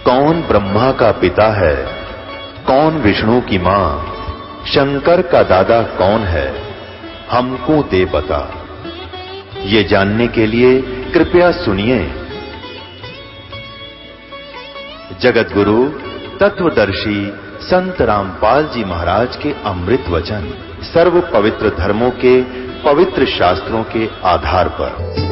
कौन ब्रह्मा का पिता है, कौन विष्णु की मां, शंकर का दादा कौन है, हमको दे बता। ये जानने के लिए कृपया सुनिए। जगत गुरु तत्वदर्शी संत रामपाल जी महाराज के अमृत वचन सर्व पवित्र धर्मों के पवित्र शास्त्रों के आधार पर।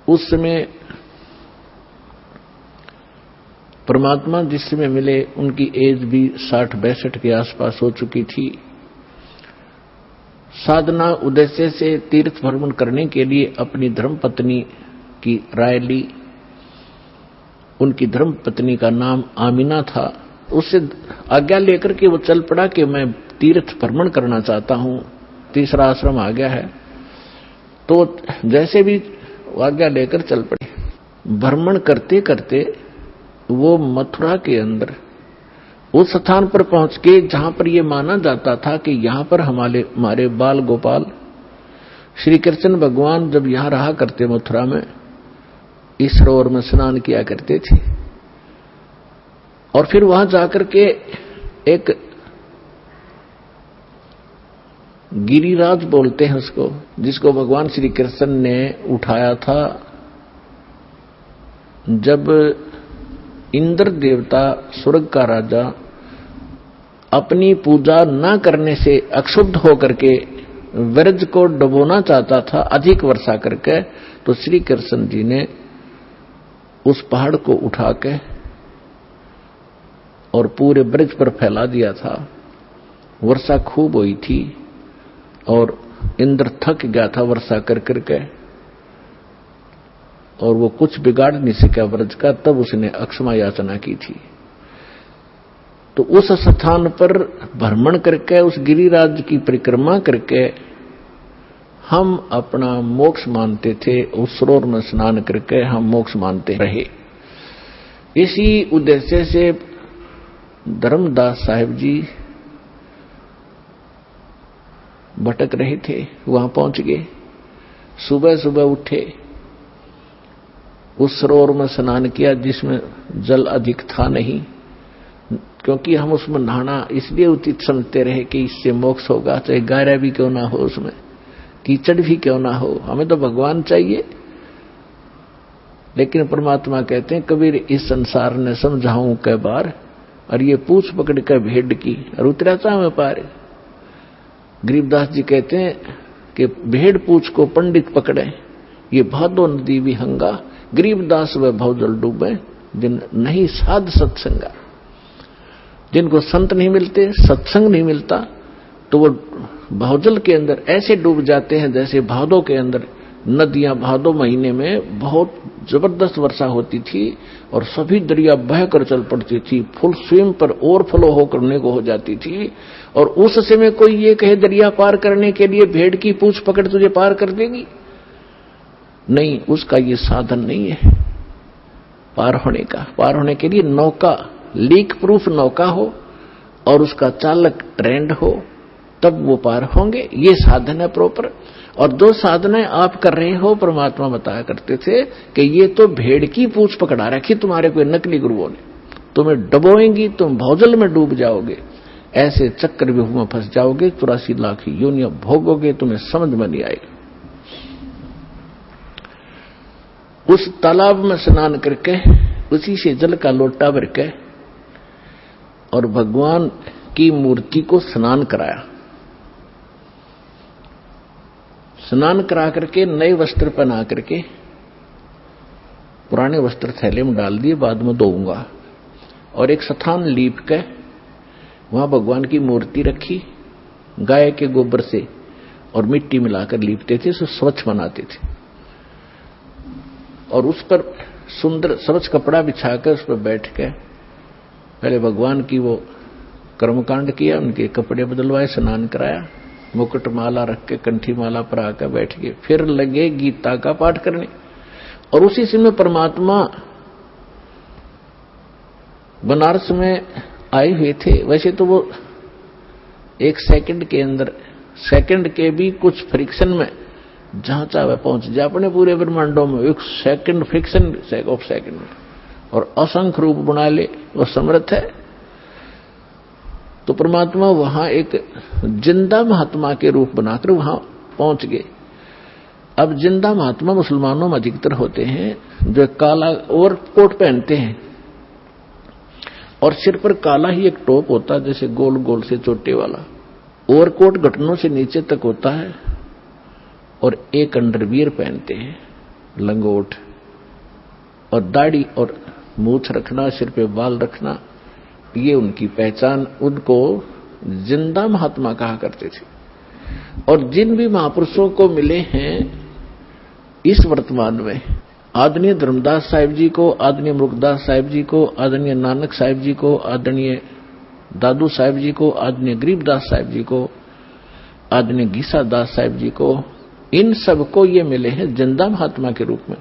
उस समय परमात्मा जिस समय मिले उनकी एज भी 60-62 के आसपास हो चुकी थी। साधना उद्देश्य से तीर्थ भ्रमण करने के लिए अपनी धर्मपत्नी की राय ली। उनकी धर्मपत्नी का नाम आमिना था। उससे आज्ञा लेकर के वो चल पड़ा कि मैं तीर्थ भ्रमण करना चाहता हूं, तीसरा आश्रम आ गया है। तो जैसे भी आज्ञा लेकर चल पड़े। भ्रमण करते करते वो मथुरा के अंदर उस स्थान पर पहुंच के जहां पर यह माना जाता था कि यहां पर हमारे बाल गोपाल श्री कृष्ण भगवान जब यहां रहा करते मथुरा में, इस सरोवर में स्नान किया करते थे। और फिर वहां जाकर के एक गिरिराज बोलते हैं उसको, जिसको भगवान श्री कृष्ण ने उठाया था जब इंद्र देवता स्वर्ग का राजा अपनी पूजा न करने से अक्षुब्ध होकर के व्रज को डुबोना चाहता था अधिक वर्षा करके। तो श्री कृष्ण जी ने उस पहाड़ को उठा के और पूरे ब्रज पर फैला दिया था। वर्षा खूब हुई थी और इंद्र थक गया था वर्षा कर करके, और वो कुछ बिगाड़ नहीं सका व्रज का। तब उसने अक्षमा याचना की थी। तो उस स्थान पर भ्रमण करके, उस गिरिराज की परिक्रमा करके हम अपना मोक्ष मानते थे। उस सरोवर में स्नान करके हम मोक्ष मानते रहे। इसी उद्देश्य से धर्मदास साहिब जी भटक रहे थे, वहां पहुंच गए। सुबह सुबह उठे, उस सरोवर में स्नान किया जिसमें जल अधिक था नहीं, क्योंकि हम उसमें नहाना इसलिए उचित समझते रहे कि इससे मोक्ष होगा, चाहे गहरा भी क्यों ना हो, उसमें कीचड़ भी क्यों ना हो, हमें तो भगवान चाहिए। लेकिन परमात्मा कहते हैं, कबीर इस संसार ने समझाऊं कै बार, और ये पूछ पकड़ कर भेड़ की और उतरा था मैं पार। गरीबदास जी कहते हैं कि भेड़ पूछ को पंडित पकड़े, ये भादो नदी विहंगा, गरीबदास व भवजल डूबे, जिन नहीं साध सत्संगा। जिनको संत नहीं मिलते, सत्संग नहीं मिलता, तो वो भवजल के अंदर ऐसे डूब जाते हैं जैसे भादो के अंदर नदियां। भादो महीने में बहुत जबरदस्त वर्षा होती थी और सभी दरिया बहकर चल पड़ती थी, फुल स्विम पर ओवरफ्लो होकर को हो जाती थी। और उस समय कोई ये कहे दरिया पार करने के लिए भेड़ की पूंछ पकड़ तुझे पार कर देगी, नहीं, उसका ये साधन नहीं है पार होने का। पार होने के लिए नौका, लीक प्रूफ नौका हो और उसका चालक ट्रेंड हो, तब वो पार होंगे। ये साधन है प्रॉपर। और जो साधनाएं आप कर रहे हो, परमात्मा बताया करते थे कि ये तो भेड़ की पूंछ पकड़ा रखी तुम्हारे कोई नकली गुरुओं ने, तुम्हें डबोएंगी, तुम भौजल में डूब जाओगे, ऐसे चक्रव्यूह में फंस जाओगे, 84 लाख योनियां भोगोगे, तुम्हें समझ में नहीं आएगा। उस तालाब में स्नान करके उसी से जल का लोटा भर के और भगवान की मूर्ति को स्नान कराया। स्नान करा करके नए वस्त्र पहना करके पुराने वस्त्र थैले में डाल दिए, बाद में धोऊंगा। और एक स्थान लीप के वहां भगवान की मूर्ति रखी, गाय के गोबर से और मिट्टी मिलाकर लीपते थे, उसे स्वच्छ बनाते थे और उस पर सुंदर स्वच्छ कपड़ा बिछाकर उस पर बैठ के पहले भगवान की वो कर्मकांड किया, उनके कपड़े बदलवाए, स्नान कराया, मुकुट माला रख के कंठी माला पर आकर बैठ गए, फिर लगे गीता का पाठ करने। और उसी समय परमात्मा बनारस में आए हुए थे। वैसे तो वो एक सेकंड के अंदर, सेकंड के भी कुछ फ्रिक्शन में जहां चाहे पहुंच जाए अपने पूरे ब्रह्मांडों में, एक सेकंड फ्रिक्शन ऑफ सेकंड में, और असंख्य रूप बना ले, वो समर्थ है। तो परमात्मा वहां एक जिंदा महात्मा के रूप बनाकर वहां पहुंच गए। अब जिंदा महात्मा मुसलमानों में अधिकतर होते हैं जो काला ओवर कोट पहनते हैं और सिर पर काला ही एक टोप होता है, जैसे गोल गोल से चोटे वाला। ओवर कोट घुटनों से नीचे तक होता है और एक अंडरवियर पहनते हैं, लंगोट, और दाढ़ी और मूछ रखना, सिर पे बाल रखना, ये उनकी पहचान। उनको जिंदा महात्मा कहा करते थे। और जिन भी महापुरुषों को मिले हैं इस वर्तमान में, आदरणीय धर्मदास साहिब जी को, आदरणीय मुरुगदास साहिब जी को, आदरणीय नानक साहिब जी को, आदरणीय दादू साहिब जी को, आदरणीय गरीबदास साहिब जी को, आदरणीय गीसा दास साहिब जी को, इन सबको ये मिले हैं जिंदा महात्मा के रूप में।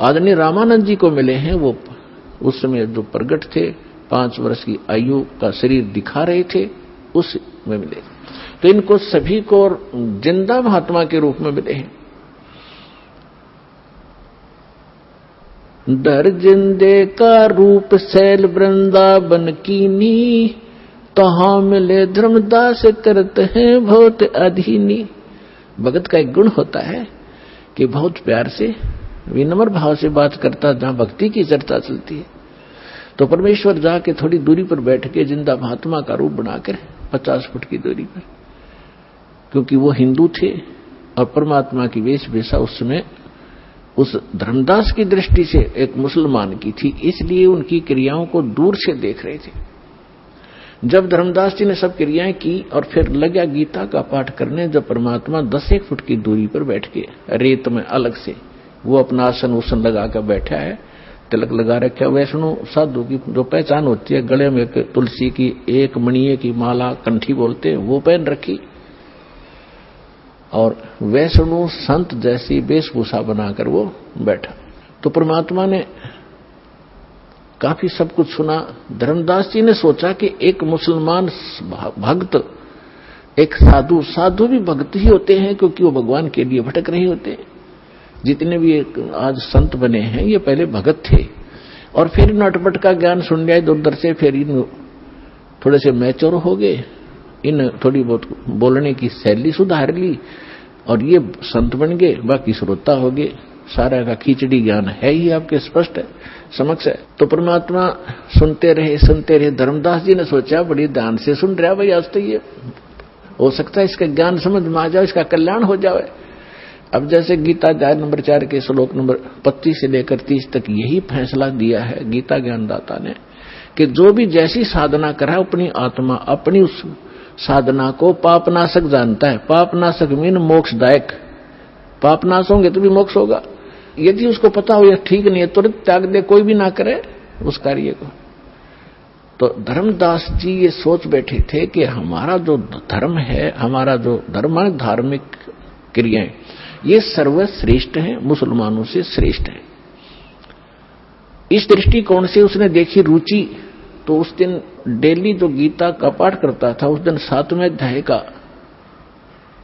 आदरणीय रामानंद जी को मिले हैं, वो उस समय जो प्रगट थे, 5 वर्ष की आयु का शरीर दिखा रहे थे, उस में मिले। तो इनको सभी को जिंदा महात्मा के रूप में मिले हैं। दर जिंदे का रूप शैल वृंदावन कीनी, तहां मिले धर्मदास करते हैं बहुत अधीनी। भगत का एक गुण होता है कि बहुत प्यार से विनम्र भाव से बात करता, जहां भक्ति की चर्चा चलती है तो परमेश्वर जाके थोड़ी दूरी पर बैठ के जिंदा महात्मा का रूप बनाकर 50 फुट की दूरी पर, क्योंकि वो हिंदू थे और परमात्मा की वेशभूषा उस समय उस धर्मदास की दृष्टि से एक मुसलमान की थी, इसलिए उनकी क्रियाओं को दूर से देख रहे थे। जब धर्मदास जी ने सब क्रियाएं की और फिर लगा गीता का पाठ करने, जब परमात्मा 10 फुट की दूरी पर बैठ के रेत में अलग से वो अपना आसन उसन लगा कर बैठा है, तिलक लगा रखा। वैष्णो साधु की जो पहचान होती है, गले में एक तुलसी की एक मणिये की माला, कंठी बोलते हैं, वो पहन रखी और वैष्णो संत जैसी वेशभूषा बनाकर वो बैठा। तो परमात्मा ने काफी सब कुछ सुना। धर्मदास जी ने सोचा कि एक मुसलमान भक्त, एक साधु, साधु भी भक्त ही होते हैं क्योंकि वो भगवान के लिए भटक रहे होते हैं। जितने भी आज संत बने हैं ये पहले भगत थे और फिर नटपट का ज्ञान सुन लिया इधर उधर से, फिर इन थोड़े से मैच्योर हो गए, इन थोड़ी बहुत बोलने की शैली सुधार ली और ये संत बन गए, बाकी श्रोता हो गए। सारा का खिचड़ी ज्ञान है ही आपके स्पष्ट है, समक्ष है। तो परमात्मा सुनते रहे। धर्मदास जी ने सोचा बड़ी ध्यान से सुन रहा भाई, आज तो ये हो सकता है इसका ज्ञान समझ में आ जाए, इसका कल्याण हो जाए। अब जैसे गीता अध्याय नंबर 4 के श्लोक नंबर 25 से लेकर 30 तक यही फैसला दिया है गीता ज्ञानदाता ने कि जो भी जैसी साधना करा अपनी आत्मा अपनी उस साधना को पापनाशक जानता है। पापनाशक मीन मोक्षदायक। पापनाश होंगे तो भी मोक्ष होगा। यदि उसको पता हो यह ठीक नहीं है तुरंत त्याग दे, कोई भी ना करे उस कार्य को। तो धर्मदास जी ये सोच बैठे थे कि हमारा जो धर्म है, हमारा जो धर्म है धार्मिक क्रियाएं, ये सर्वश्रेष्ठ है, मुसलमानों से श्रेष्ठ है। इस दृष्टिकोण से उसने देखी रुचि। तो उस दिन डेली जो गीता का पाठ करता था, उस दिन 7वें अध्याय का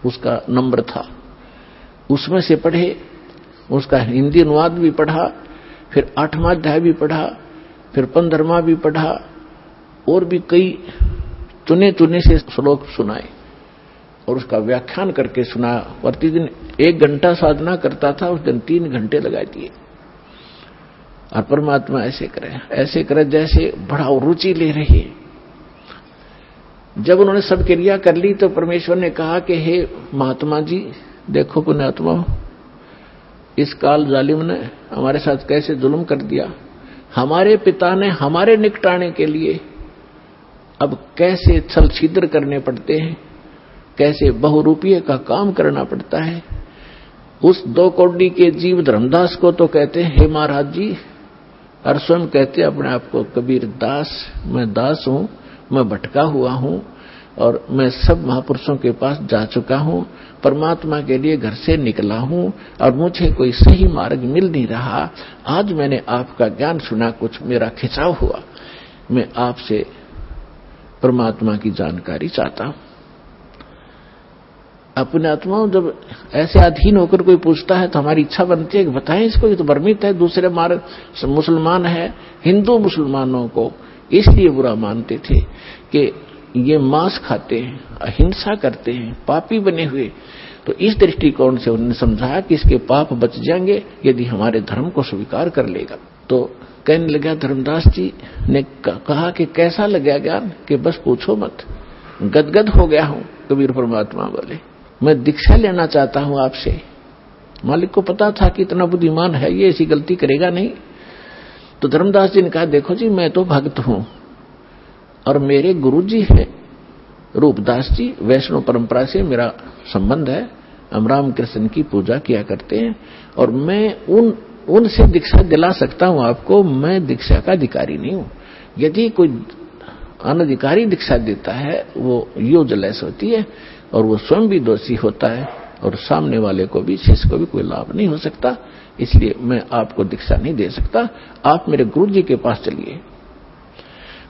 उसका नंबर था, उसमें से पढ़े, उसका हिंदी अनुवाद भी पढ़ा, फिर 8वां अध्याय भी पढ़ा, फिर 15वां भी पढ़ा और भी कई चुने चुने से श्लोक सुनाए और उसका व्याख्यान करके सुनाया। प्रतिदिन 1 घंटा साधना करता था, उस दिन 3 घंटे लगा दिए। और परमात्मा ऐसे करे जैसे बड़ा रुचि ले रही है। जब उन्होंने सब क्रिया कर ली तो परमेश्वर ने कहा कि हे महात्मा जी, देखो पुण्यात्मा, इस काल जालिम ने हमारे साथ कैसे जुल्म कर दिया। हमारे पिता ने हमारे निकटाने के लिए अब कैसे छल छिद्र करने पड़ते हैं, कैसे बहुरूपीय का काम करना पड़ता है। उस 2 कौड़ी के जीव धर्मदास को तो कहते हैं हे महाराज जी, और स्वयं कहते अपने आप को कबीर दास, मैं दास हूं, मैं भटका हुआ हूं और मैं सब महापुरुषों के पास जा चुका हूं, परमात्मा के लिए घर से निकला हूं और मुझे कोई सही मार्ग मिल नहीं रहा। आज मैंने आपका ज्ञान सुना, कुछ मेरा खिंचाव हुआ, मैं आपसे परमात्मा की जानकारी चाहता हूं। अपने आत्माओं, जब ऐसे अधीन होकर कोई पूछता है तो हमारी इच्छा बनती है कि बताएं इसको, ये तो भ्रमित है, दूसरे मार्ग मुसलमान है। हिंदू मुसलमानों को इसलिए बुरा मानते थे कि ये मांस खाते हैं, अहिंसा करते हैं, पापी बने हुए। तो इस दृष्टिकोण से उन्होंने समझाया कि इसके पाप बच जाएंगे यदि हमारे धर्म को स्वीकार कर लेगा। तो कहने लगा, धर्मदास जी ने कहा कि कैसा लगा ज्ञान, कि बस पूछो मत, गदगद हो गया हूं। कबीर परमात्मा बोले, मैं दीक्षा लेना चाहता हूं आपसे। मालिक को पता था कि इतना बुद्धिमान है, ये ऐसी गलती करेगा नहीं। तो धर्मदास जी ने कहा, देखो जी, मैं तो भक्त हूं और मेरे गुरु जी हैं रूपदास जी, वैष्णव परंपरा से मेरा संबंध है, हम राम कृष्ण की पूजा किया करते हैं और मैं उनसे दीक्षा दिला सकता हूं आपको। मैं दीक्षा का अधिकारी नहीं हूं। यदि कोई अनधिकारी दीक्षा देता है वो यूजलेस होती है और वो स्वयं भी दोषी होता है और सामने वाले को भी, शिष्य को भी कोई लाभ नहीं हो सकता। इसलिए मैं आपको दीक्षा नहीं दे सकता, आप मेरे गुरु जी के पास चलिए।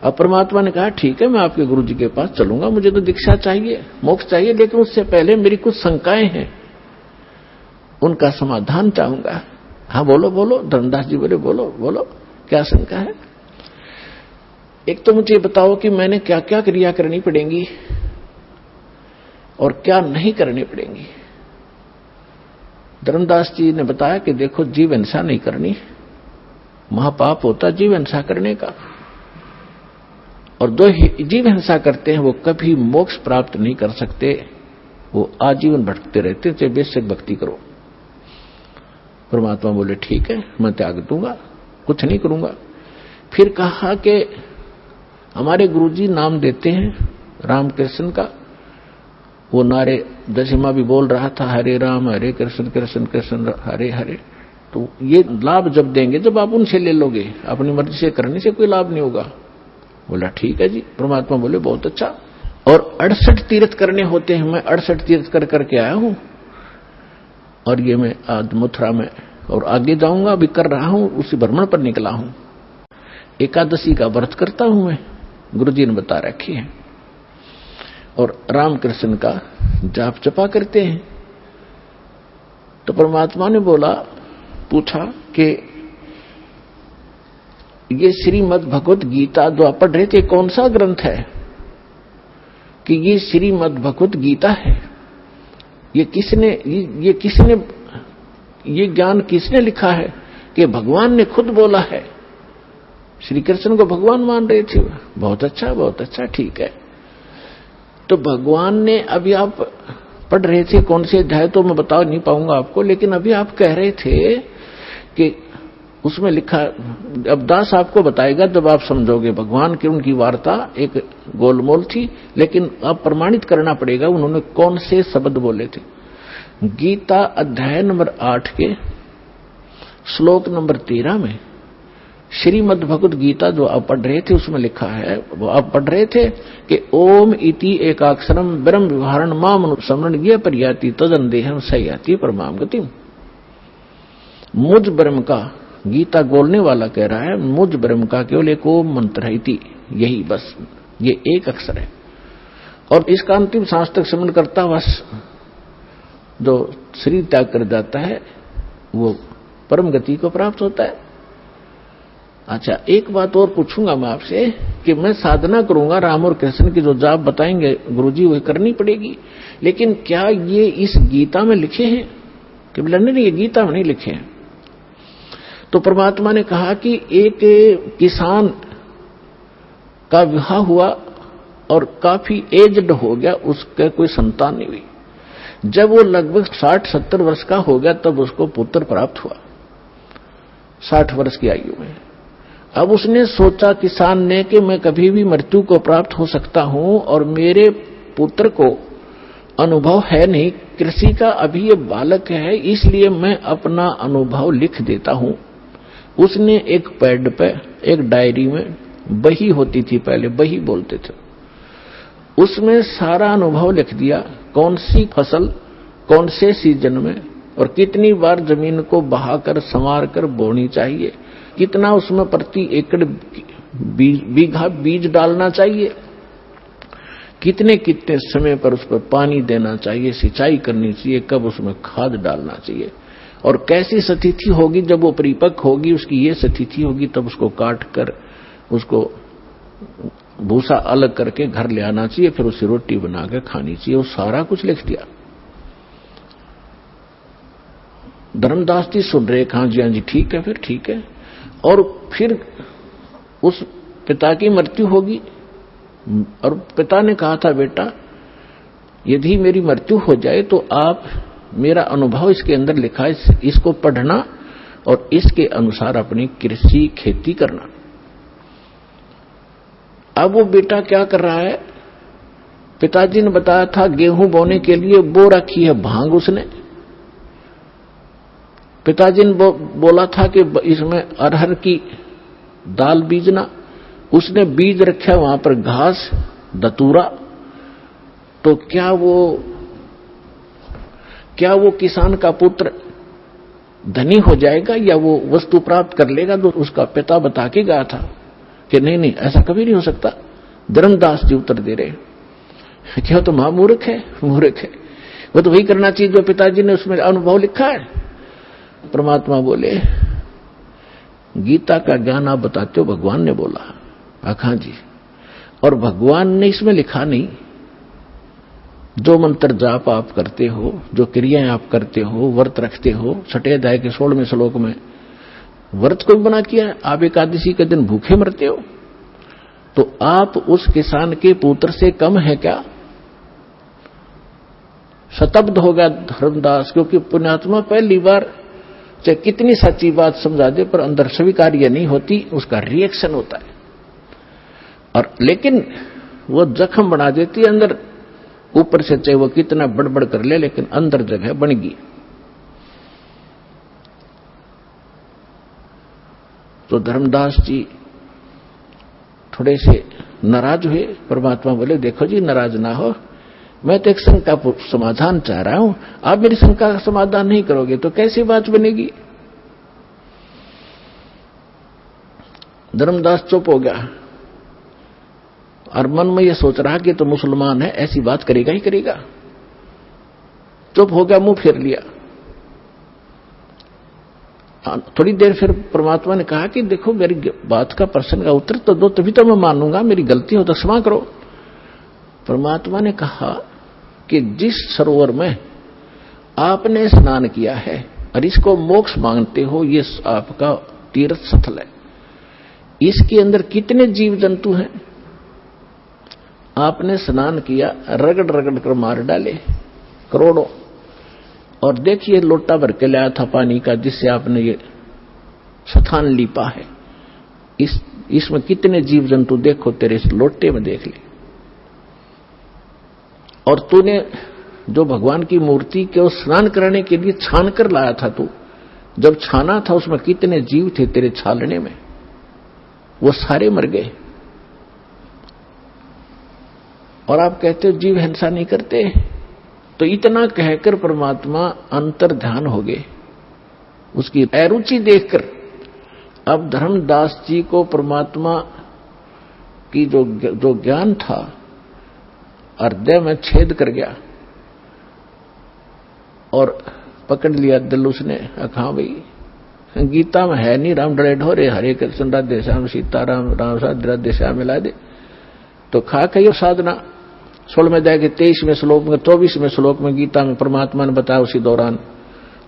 अब परमात्मा ने कहा, ठीक है, मैं आपके गुरु जी के पास चलूंगा, मुझे तो दीक्षा चाहिए, मोक्ष चाहिए, लेकिन उससे पहले मेरी कुछ शंकाएं हैं, उनका समाधान चाहूंगा। हाँ बोलो बोलो। धर्मदास जी बोले, बोलो बोलो, क्या शंका है? एक तो मुझे बताओ कि मैंने क्या क्या क्रिया करनी पड़ेंगी और क्या नहीं करनी पड़ेंगी। धर्मदास जी ने बताया कि देखो, जीव हिंसा नहीं करनी, महापाप होता जीव हिंसा करने का, और जो जीव हिंसा करते हैं वो कभी मोक्ष प्राप्त नहीं कर सकते, वो आजीवन भटकते रहते, चाहे बेशक भक्ति करो। परमात्मा बोले, ठीक है, मैं त्याग दूंगा, कुछ नहीं करूंगा। फिर कहा कि हमारे गुरुजी नाम देते हैं रामकृष्ण का, वो नारे दशमा भी बोल रहा था, हरे राम हरे कृष्ण कृष्ण कृष्ण हरे हरे। तो ये लाभ जब देंगे जब आप उनसे ले लोगे, अपनी मर्जी से करने से कोई लाभ नहीं होगा। बोला, ठीक है जी। परमात्मा बोले, बहुत अच्छा। और 68 तीर्थ करने होते हैं, मैं 68 तीर्थ कर करके आया हूं और ये मैं आज मथुरा में और आगे जाऊंगा, अभी कर रहा हूं, उसी भ्रमण पर निकला हूं। एकादशी का व्रत करता हूं मैं, गुरुजी ने बता रखी है, और रामकृष्ण का जाप जपा करते हैं। तो परमात्मा ने बोला, पूछा कि ये श्रीमद् भगवत गीता जो आप पढ़ रहे थे कौन सा ग्रंथ है? कि ये श्रीमद् भगवत गीता है। ये किसने ये ज्ञान किसने लिखा है? कि भगवान ने खुद बोला है। श्री कृष्ण को भगवान मान रहे थे। बहुत अच्छा, बहुत अच्छा, ठीक है। तो भगवान ने, अभी आप पढ़ रहे थे कौन से अध्याय तो मैं बता नहीं पाऊंगा आपको, लेकिन अभी आप कह रहे थे कि उसमें लिखा, अब दास आपको बताएगा जब आप समझोगे। भगवान की उनकी वार्ता एक गोलमोल थी, लेकिन अब प्रमाणित करना पड़ेगा उन्होंने कौन से शब्द बोले थे। गीता अध्याय नंबर 8 के श्लोक नंबर 13 में श्रीमद् भगवत गीता जो आप पढ़ रहे थे उसमें लिखा है, वो आप पढ़ रहे थे कि ओम इति एकाक्षरम ब्रह्म विहारण माम समरण ये परियाति तदन देहम सयाति परमाम गतिम। मुझ ब्रह्म का, गीता बोलने वाला कह रहा है, मुझ ब्रह्म का केवल एक ओम मंत्र है, इति, यही बस, ये एक अक्षर है। और इसका अंतिम सांस तक समन करता हुआ जो शरीर त्याग कर जाता है वो परम गति को प्राप्त होता है। अच्छा, एक बात और पूछूंगा मैं आपसे कि मैं साधना करूंगा, राम और कृष्ण की जो जाप बताएंगे गुरुजी वही करनी पड़ेगी, लेकिन क्या ये इस गीता में लिखे हैं? कि नहीं, ये गीता में नहीं लिखे हैं। तो परमात्मा ने कहा कि एक किसान का विवाह हुआ और काफी एज्ड हो गया, उसके कोई संतान नहीं हुई। जब वो लगभग 60-70 वर्ष का हो गया तब उसको पुत्र प्राप्त हुआ, 60 वर्ष की आयु में। अब उसने सोचा किसान ने कि मैं कभी भी मृत्यु को प्राप्त हो सकता हूं और मेरे पुत्र को अनुभव है नहीं कृषि का, अभी ये बालक है, इसलिए मैं अपना अनुभव लिख देता हूं। उसने एक पैड पे, एक डायरी में, बही होती थी पहले, बही बोलते थे, उसमें सारा अनुभव लिख दिया। कौन सी फसल कौन से सीजन में और कितनी बार जमीन को बहाकर संवार कर बोनी चाहिए, कितना उसमें प्रति एकड़ बीघा बीज डालना चाहिए, कितने कितने समय पर उस पर पानी देना चाहिए, सिंचाई करनी चाहिए, कब उसमें खाद डालना चाहिए, और कैसी स्थिति होगी जब वो परिपक्व होगी, उसकी ये स्थिति होगी, तब उसको काट कर उसको भूसा अलग करके घर ले आना चाहिए, फिर उसे रोटी बना के खानी चाहिए। वो सारा कुछ लिख दिया। धर्मदास जी सुन रहे, हाँ जी ठीक है, फिर ठीक है। और फिर उस पिता की मृत्यु होगी और पिता ने कहा था, बेटा यदि मेरी मृत्यु हो जाए तो आप मेरा अनुभव इसके अंदर लिखा है, इसको पढ़ना और इसके अनुसार अपनी कृषि खेती करना। अब वो बेटा क्या कर रहा है, पिताजी ने बताया था गेहूं बोने के लिए बो रखी है भांग उसने। पिताजी ने बोला था कि इसमें अरहर की दाल बीजना, उसने बीज रखा वहां पर घास दतूरा। तो क्या वो किसान का पुत्र धनी हो जाएगा या वो वस्तु प्राप्त कर लेगा? तो उसका पिता बता के गया था कि नहीं, ऐसा कभी नहीं हो सकता। धर्मदास जी उत्तर दे रहे, क्या तो महामूर्ख है, मूर्ख है, वो तो वही करना चाहिए जो पिताजी ने उसमें अनुभव लिखा है। परमात्मा बोले, गीता का ज्ञान आप बताते हो, भगवान ने बोला। हाँ जी, और भगवान ने इसमें लिखा नहीं, जो मंत्र जाप आप करते हो, जो क्रियाएं आप करते हो, व्रत रखते हो, 6 अध्याय के 16वें श्लोक में व्रत को बना किया है। आप एकादशी के दिन भूखे मरते हो, तो आप उस किसान के पुत्र से कम है क्या? शतब्द हो गया धर्मदास, क्योंकि पुण्यात्मा पहली बार चाहे कितनी सच्ची बात समझा दे पर अंदर स्वीकार्य नहीं होती, उसका रिएक्शन होता है। और लेकिन वो जख्म बना देती है अंदर, ऊपर से चाहे वो कितना बड़बड़ कर ले, लेकिन अंदर जगह बन गई। तो धर्मदास जी थोड़े से नाराज हुए। परमात्मा बोले, देखो जी नाराज ना हो, मैं तो एक शंका का समाधान चाह रहा हूं, आप मेरी शंका का समाधान नहीं करोगे तो कैसी बात बनेगी? धर्मदास चुप हो गया और मन में यह सोच रहा कि तो मुसलमान है, ऐसी बात करेगा ही करेगा। चुप हो गया, मुंह फेर लिया। थोड़ी देर फिर परमात्मा ने कहा कि देखो मेरी बात का प्रश्न का उत्तर तो दो, तभी तो मैं मानूंगा, मेरी गलती हो तो क्षमा करो। परमात्मा ने कहा कि जिस सरोवर में आपने स्नान किया है और इसको मोक्ष मांगते हो, ये आपका तीर्थ स्थल है, इसके अंदर कितने जीव जंतु हैं? आपने स्नान किया, रगड़ रगड़ कर मार डाले करोड़ों, और देखिए लोटा भर के लाया था पानी का जिससे आपने ये स्थान लीपा है, इसमें कितने जीव जंतु देखो, तेरे इस लोटे में देख ले। और तूने जो भगवान की मूर्ति के स्नान कराने के लिए छान कर लाया था, तू जब छाना था उसमें कितने जीव थे तेरे छालने में, वो सारे मर गए। और आप कहते हो जीव हिंसा नहीं करते? तो इतना कहकर परमात्मा अंतर ध्यान हो गए उसकी अरुचि देखकर। अब धर्मदास जी को परमात्मा की जो ज्ञान था हृदय में छेद कर गया और पकड़ लिया दिल उसने। कहा भाई गीता में है नहीं राम डरे ढोरे, हरे कृष्ण राधे श्याम सीताराम राम राधे श्याम मिला दे। तो खा कही साधना 16वें अध्याय के 23वें श्लोक में 24वें श्लोक में गीता में परमात्मा ने बताया उसी दौरान।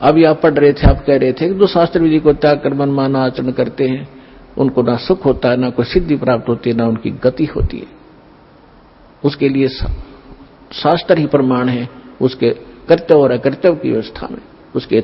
अभी आप पढ़ रहे थे, आप कह रहे थे कि जो शास्त्र विधि को त्याग कर मनमाना आचरण करते हैं उनको ना सुख होता है, ना कोई सिद्धि प्राप्त होती है, ना उनकी गति होती है। उसके लिए शास्त्र ही प्रमाण है, उसके कर्तव्य और अकर्तव्य की व्यवस्था में उसके